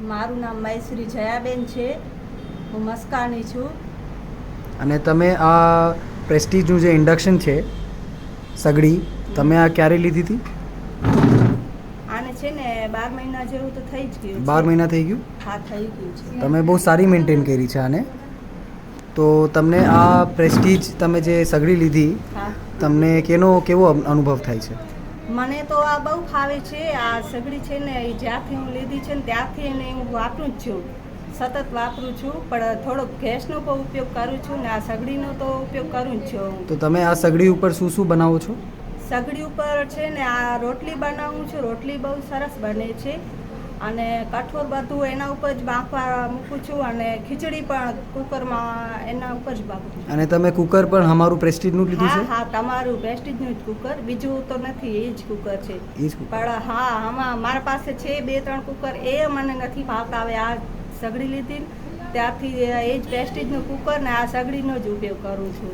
મારું નામ મહેશ્રી જયાબેન છે. હું મસ્કાની છું. અને તમે આ પ્રેસ્ટીજનું જે ઇન્ડક્શન છે સગડી, તમે આ ક્યારે લીધી હતી? આને છે ને 12 મહિના જેવું તો થઈ જ ગયું. 12 મહિના થઈ ગયું? હા, થઈ ગયું છે. તમે બહુ સારી મેન્ટેન કરી છે આને. તો તમને આ પ્રેસ્ટીજ તમે જે સગડી લીધી, હા, તમને કેવો અનુભવ થાય છે? મને તો આ બહુ ફાવે છે. આ સગડી છે ને એ જ્યાંથી હું લીધી છે ને ત્યાંથી એને હું વાપરું જ છું, સતત વાપરું છું. પણ થોડોક ગેસનો પણ ઉપયોગ કરું છું ને આ સગડીનો તો ઉપયોગ કરું જ છું. તો તમે આ સગડી ઉપર શું શું બનાવો છો? સગડી ઉપર છે ને આ રોટલી બનાવું છું. રોટલી બહુ સરસ બને છે. અને કઠોળ બધું એના ઉપર જ બાફવા મૂકું છું. અને ખીચડી પણ કુકરમાં એના ઉપર જ બાફું છું. અને તમે કુકર પણ અમારું પ્રેસ્ટીજનું લીધું હા છે? હા, તમારું પ્રેસ્ટીજનું જ કુકર, બીજું તો નથી, એ જ કુકર છે. એ જ કુકર. પણ હા, આમાં મારા પાસે છે 2-3 કુકર, એ મને નથી ભાવતા. હવે આ સગડી લીધી ત્યારથી એ જ પ્રેસ્ટીજનું કુકર ને આ સગડીનો જ ઉપયોગ કરું છું.